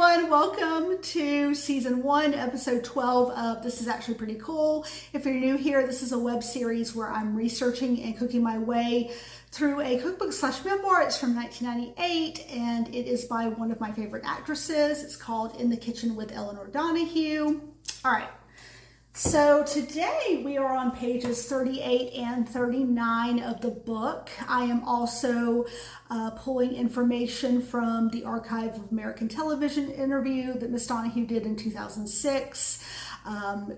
everyone, welcome to season 1, episode 12 of This Is Actually Pretty Cool. If you're new here, this is a web series where I'm researching and cooking my way through a cookbook slash memoir. It's from 1998 and it is by one of my favorite actresses. It's called In the Kitchen with Elinor Donahue. All right. So today we are on pages 38 and 39 of the book. I am also pulling information from the Archive of American Television interview that Miss Donahue did in 2006,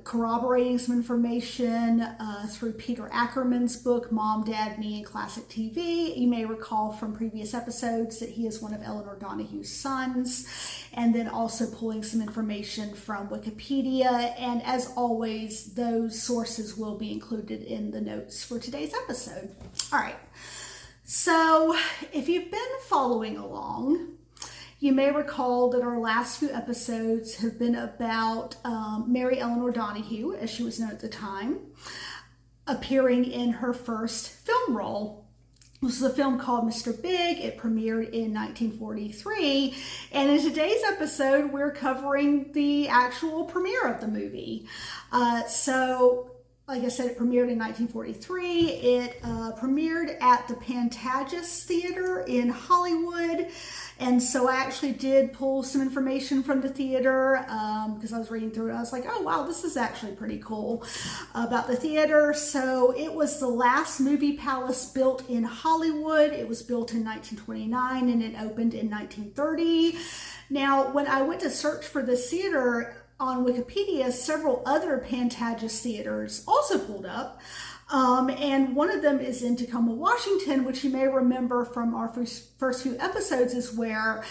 corroborating some information through Peter Ackerman's book, Mom, Dad, Me, and Classic TV. You may recall from previous episodes that he is one of Elinor Donahue's sons, and then also pulling some information from Wikipedia. And as always, those sources will be included in the notes for today's episode. All right. So if you've been following along, you may recall that our last few episodes have been about Mary Eleanor Donahue, as she was known at the time, appearing in her first film role. This is a film called Mr. Big. It premiered in 1943. And in today's episode, we're covering the actual premiere of the movie. Like I said, it premiered in 1943. It premiered at the Pantages Theatre in Hollywood. And so I actually did pull some information from the theater because I was reading through it. I was like, oh, wow, this is actually pretty cool about the theater. So it was the last movie palace built in Hollywood. It was built in 1929 and it opened in 1930. Now, when I went to search for this theater on Wikipedia, several other Pantages theaters also pulled up. And one of them is in Tacoma, Washington, which you may remember from our first few episodes is where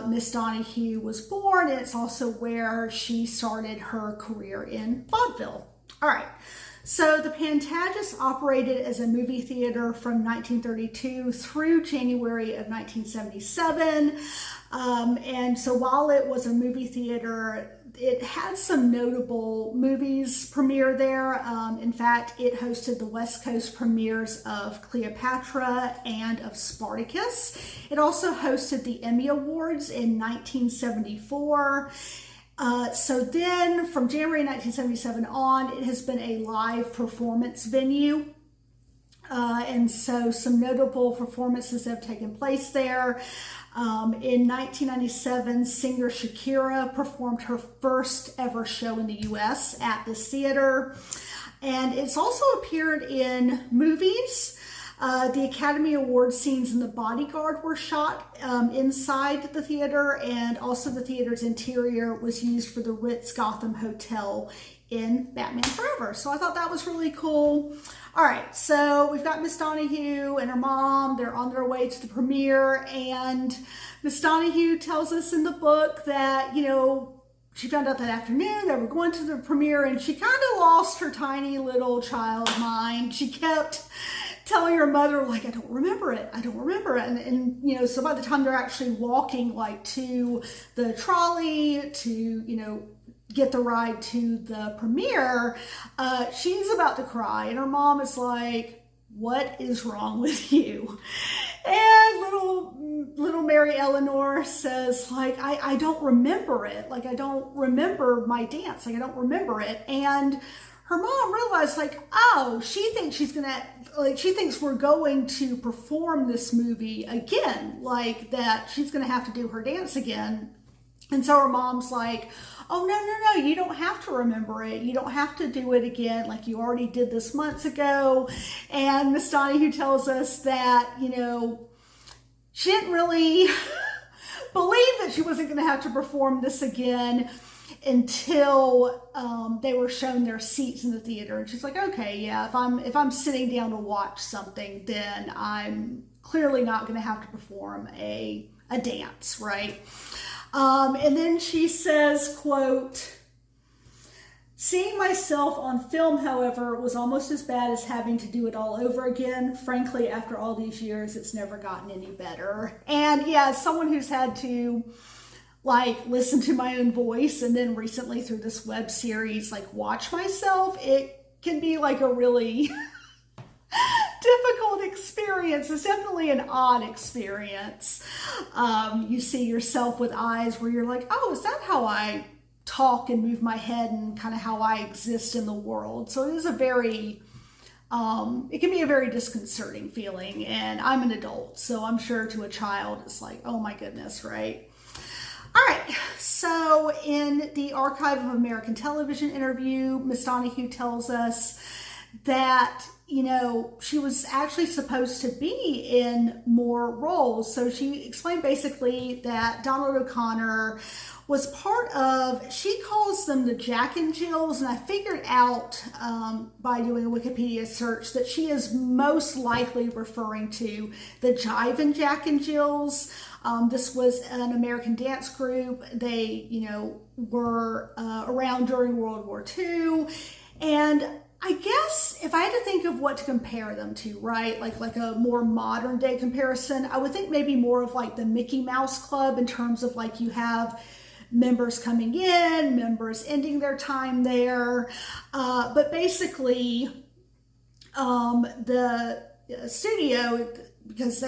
Miss Donahue was born, and it's also where she started her career in vaudeville. All right, so the Pantages operated as a movie theater from 1932 through January of 1977. And so while it was a movie theater, it had some notable movies premiere there. In fact, it hosted the West Coast premieres of Cleopatra and of Spartacus. It also hosted the Emmy Awards in 1974. So then from January 1977 on, it has been a live performance venue. And so some notable performances have taken place there. In 1997, singer Shakira performed her first ever show in the US at this theater. And it's also appeared in movies. The Academy Award scenes in The Bodyguard were shot inside the theater, and also the theater's interior was used for the Ritz Gotham Hotel in Batman Forever. So I thought that was really cool. All right, so we've got Miss Donahue and her mom. They're on their way to the premiere, and Miss Donahue tells us in the book that, you know, she found out that afternoon they were going to the premiere, and she kind of lost her tiny little child mind. She kept telling her mother, like, I don't remember it. I don't remember it. And you know, so by the time they're actually walking, like, to the trolley to, you know, get the ride to the premiere, she's about to cry, and her mom is like, what is wrong with you? And little Mary Eleanor says, like, I don't remember it. Like, I don't remember my dance. Like, I don't remember it. And her mom realized, like, oh, she thinks she thinks we're going to perform this movie again, like that she's gonna have to do her dance again. And so her mom's like, oh, no, you don't have to remember it. You don't have to do it again. Like, you already did this months ago. And Miss Donahue tells us that, you know, she didn't really believe that she wasn't going to have to perform this again until they were shown their seats in the theater. And she's like, okay, yeah, if I'm sitting down to watch something, then I'm clearly not going to have to perform a dance, right? And then she says, quote, seeing myself on film, however, was almost as bad as having to do it all over again. Frankly, after all these years, it's never gotten any better. And yeah, as someone who's had to, like, listen to my own voice, and then recently through this web series, like, watch myself, it can be like a really difficult experience. It's definitely an odd experience. You see yourself with eyes where you're like, oh, is that how I talk and move my head and kind of how I exist in the world? So it is a very, it can be a very disconcerting feeling, and I'm an adult, so I'm sure to a child it's like, oh my goodness, right? All right, so in the Archive of American Television interview, Miss Donahue tells us that, you know, she was actually supposed to be in more roles. So she explained basically that Donald O'Connor was part of, she calls them the Jack and Jills, and I figured out by doing a Wikipedia search that she is most likely referring to the Jivin Jack and Jills. This was an American dance group. They, you know, were around during World War II, and I guess if I had to think of what to compare them to, right, like a more modern day comparison, I would think maybe more of like the Mickey Mouse Club in terms of like you have members coming in, members ending their time there. But basically, the studio, because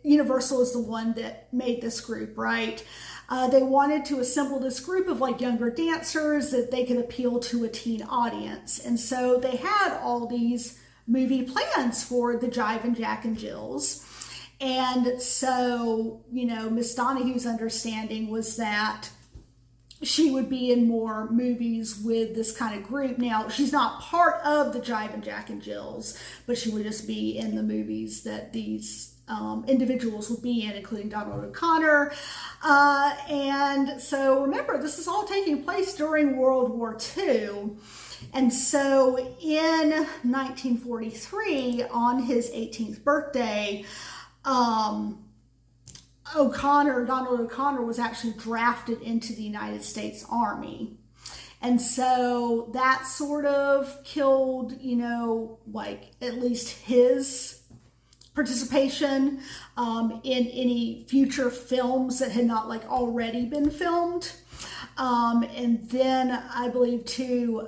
Universal is the one that made this group, right? They wanted to assemble this group of like younger dancers that they could appeal to a teen audience. And so they had all these movie plans for the Jivin Jack and Jills. And so, you know, Miss Donahue's understanding was that she would be in more movies with this kind of group. Now, she's not part of the Jivin Jack and Jills, but she would just be in the movies that these individuals would be in, including Donald O'Connor. And so remember, this is all taking place during World War II. And so in 1943, on his 18th birthday, Donald O'Connor was actually drafted into the United States Army. And so that sort of killed, you know, like at least his participation in any future films that had not like already been filmed. And then I believe too,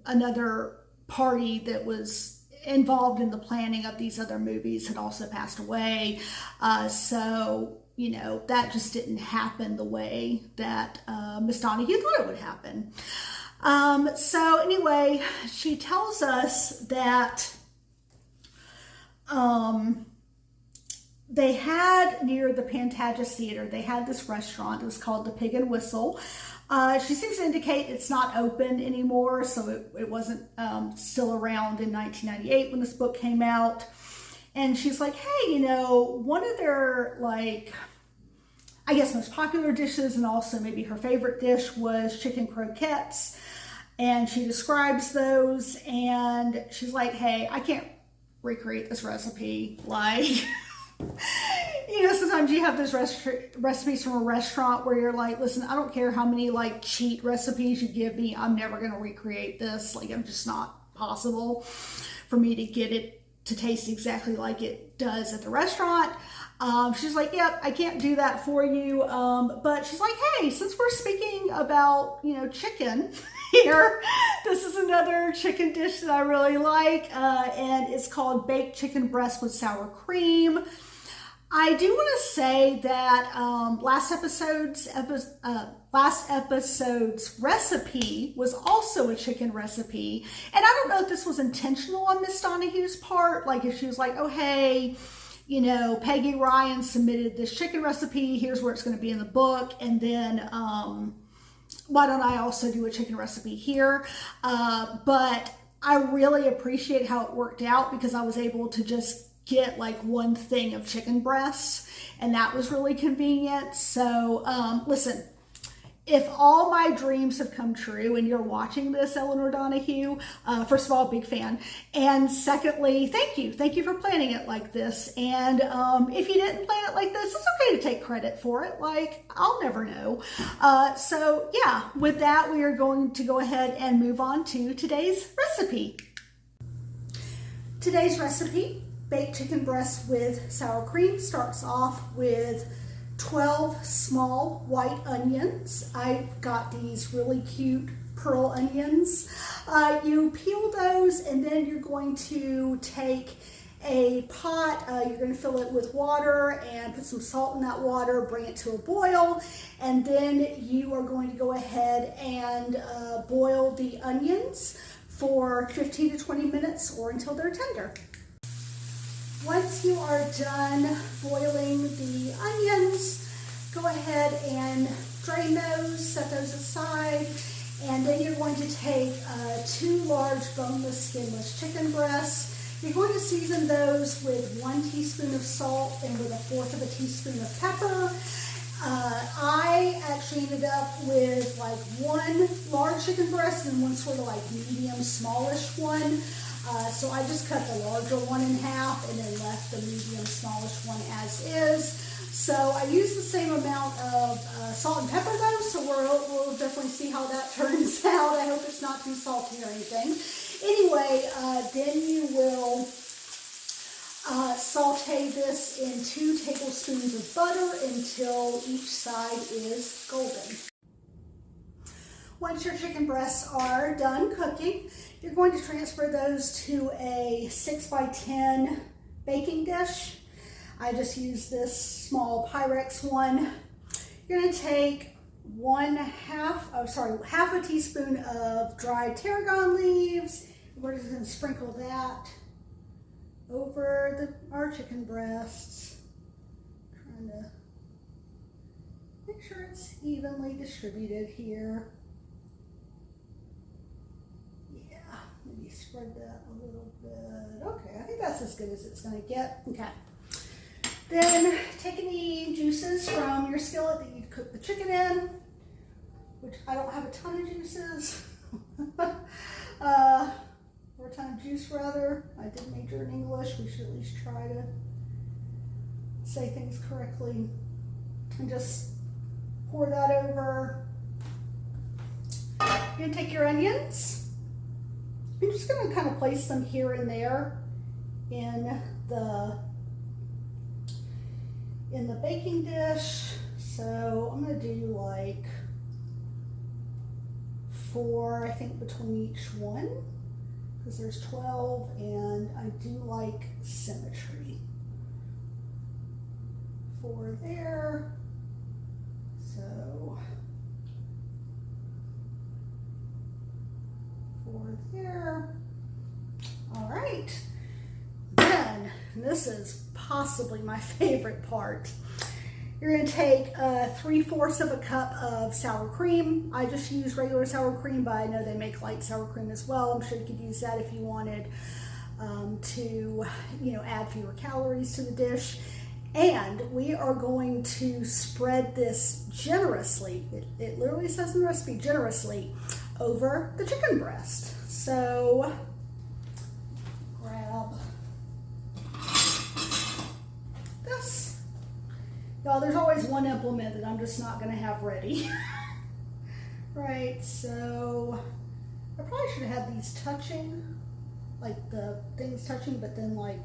another party that was involved in the planning of these other movies had also passed away. So, you know, that just didn't happen the way that Miss Donahue thought it would happen. So anyway, she tells us that they had near the Pantages Theatre, they had this restaurant. It was called the Pig and Whistle. She seems to indicate it's not open anymore, so it wasn't still around in 1998 when this book came out. And she's like, hey, you know, one of their, like, I guess most popular dishes, and also maybe her favorite dish, was chicken croquettes. And she describes those, and she's like, hey, I can't recreate this recipe. Like, you know, sometimes you have those recipes from a restaurant where you're like, listen, I don't care how many like cheat recipes you give me, I'm never going to recreate this. Like, I'm just not possible for me to get it to taste exactly like it does at the restaurant. She's like, yep, I can't do that for you. But she's like, hey, since we're speaking about, you know, chicken here, this is another chicken dish that I really like. And it's called baked chicken breast with sour cream. I do want to say that last episode's recipe was also a chicken recipe. And I don't know if this was intentional on Miss Donahue's part. Like if she was like, oh, hey, you know, Peggy Ryan submitted this chicken recipe. Here's where it's going to be in the book. And then why don't I also do a chicken recipe here? But I really appreciate how it worked out because I was able to just get like one thing of chicken breasts, and that was really convenient. So listen, if all my dreams have come true and you're watching this, Elinor Donahue, first of all, big fan. And secondly, thank you for planning it like this. And if you didn't plan it like this, it's okay to take credit for it. Like, I'll never know. So yeah, with that, we are going to go ahead and move on to today's recipe. Today's recipe, baked chicken breast with sour cream, starts off with 12 small white onions. I got these really cute pearl onions. You peel those, and then you're going to take a pot. You're going to fill it with water and put some salt in that water, bring it to a boil, and then you are going to go ahead and boil the onions for 15 to 20 minutes or until they're tender. Once you are done boiling the onions, go ahead and drain those, set those aside, and then you're going to take 2 large boneless, skinless chicken breasts. You're going to season those with 1 teaspoon of salt and with 1/4 of a teaspoon of pepper. I actually ended up with like 1 large chicken breast and 1 sort of like medium, smallish one. So I just cut the larger one in half and then left the medium, smallish one as is. So I used the same amount of salt and pepper though, so we'll definitely see how that turns out. I hope it's not too salty or anything. Anyway, then you will saute this in 2 tablespoons of butter until each side is golden. Once your chicken breasts are done cooking, you're going to transfer those to a 6x10 baking dish. I just use this small Pyrex one. You're going to take half a teaspoon of dried tarragon leaves. We're just going to sprinkle that over our chicken breasts. Trying to make sure it's evenly distributed here. Yeah, maybe spread that a little bit. Okay, I think that's as good as it's going to get. Okay. Then take any juices from your skillet that you cook the chicken in, which I don't have a ton of juices, or a ton of juice rather. I did major in English. We should at least try to say things correctly. And just pour that over. You're going to take your onions. I'm just going to kind of place them here and there in the baking dish. So I'm going to do like 4, I think, between each one, because there's 12 and I do like symmetry. 4 there. So 4 there. All right. Then, this is possibly my favorite part. You're going to take 3/4 of a cup of sour cream. I just use regular sour cream, but I know they make light sour cream as well. I'm sure you could use that if you wanted to, add fewer calories to the dish. And we are going to spread this generously. It literally says in the recipe, generously, over the chicken breast. So grab this. Y'all, there's always one implement that I'm just not going to have ready. Right, so I probably should have had these touching, like the things touching, but then like,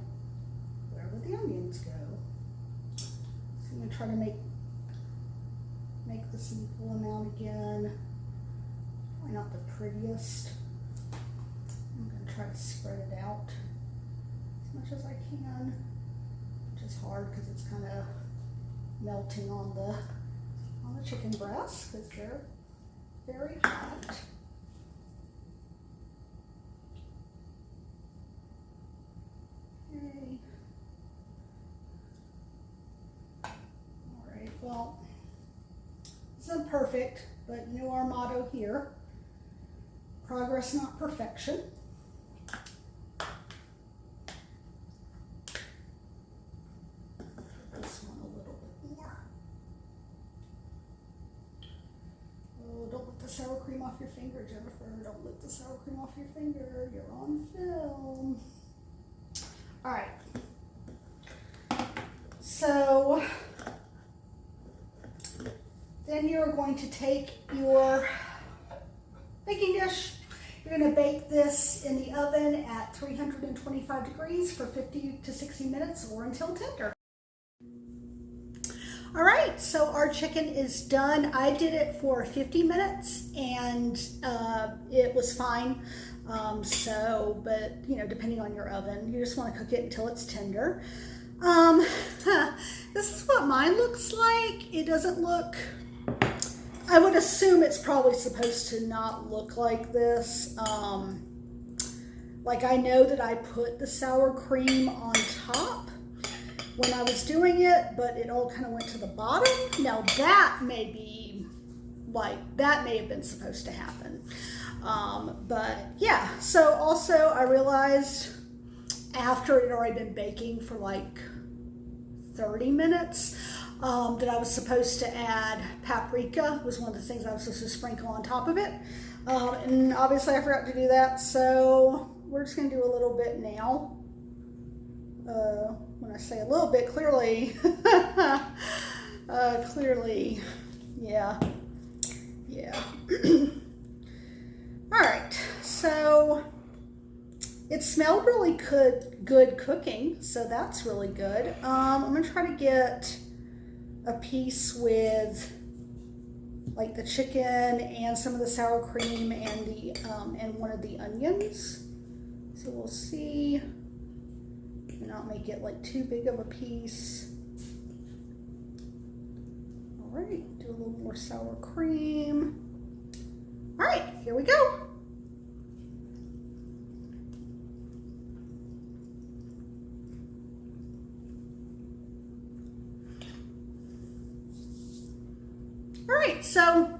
where would the onions go? So I'm going to try to make this equal amount again. Probably not the prettiest. I'm going to try to spread it out as much as I can, which is hard because it's kind of melting on the chicken breasts because they're very hot. Okay. All right, well, this isn't perfect, but you know our motto here, progress not perfection. Sour cream off your finger, Jennifer. Don't lick the sour cream off your finger. You're on film. All right. So then you're going to take your baking dish. You're going to bake this in the oven at 325 degrees for 50 to 60 minutes or until tender. All right, right, so our chicken is done. I did it for 50 minutes and it was fine. But you know, depending on your oven, you just want to cook it until it's tender. This is what mine looks like. It doesn't look, I would assume it's probably supposed to not look like this. Like I know that I put the sour cream on top when I was doing it, but it all kind of went to the bottom. Now that may be, like, that may have been supposed to happen. But yeah, so also I realized after it had already been baking for like 30 minutes, that I was supposed to add paprika. Was one of the things I was supposed to sprinkle on top of it. And obviously I forgot to do that, so we're just gonna do a little bit now. When I say a little bit, clearly, clearly, yeah. All right, so it smelled really good cooking, so that's really good. I'm gonna try to get a piece with like the chicken and some of the sour cream and the and one of the onions. So we'll see. Not make it like too big of a piece. All right, do a little more sour cream. All right, here we go. All right, so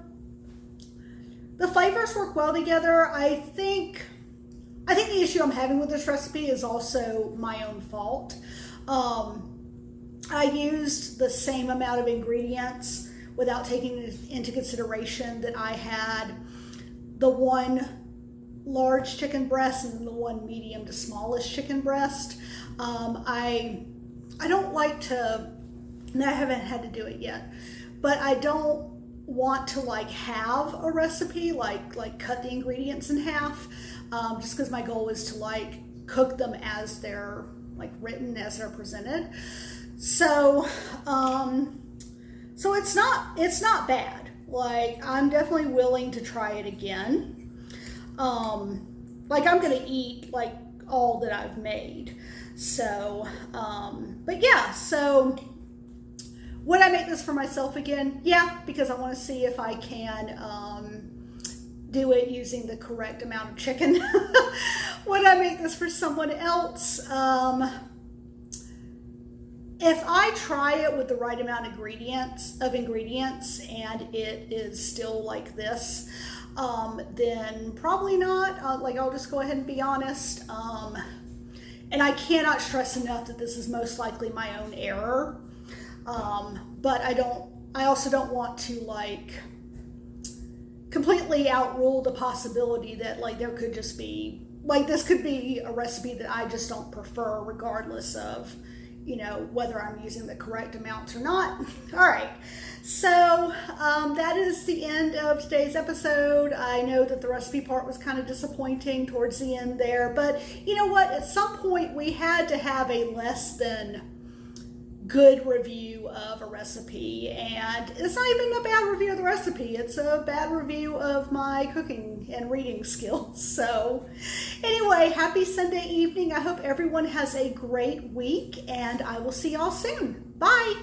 the flavors work well together. I think the issue I'm having with this recipe is also my own fault. I used the same amount of ingredients without taking into consideration that I had the one large chicken breast and the one medium to smallest chicken breast. I don't like to, and I haven't had to do it yet, but I don't want to like have a recipe like cut the ingredients in half, just because my goal is to like cook them as they're like written, as they're presented. So so it's not bad. Like I'm definitely willing to try it again. Like I'm gonna eat like all that I've made. So but yeah, so would I make this for myself again? Yeah, because I want to see if I can do it using the correct amount of chicken. Would I make this for someone else? If I try it with the right amount of ingredients and it is still like this, then probably not. Like I'll just go ahead and be honest. And I cannot stress enough that this is most likely my own error. But I also don't want to like completely outrule the possibility that like there could just be, like this could be a recipe that I just don't prefer regardless of, you know, whether I'm using the correct amounts or not. All right, so that is the end of today's episode. I know that the recipe part was kind of disappointing towards the end there, but you know what? At some point we had to have a less than good review of a recipe, and it's not even a bad review of the recipe, it's a bad review of my cooking and reading skills. So anyway, happy Sunday evening. I hope everyone has a great week, and I will see y'all soon. Bye.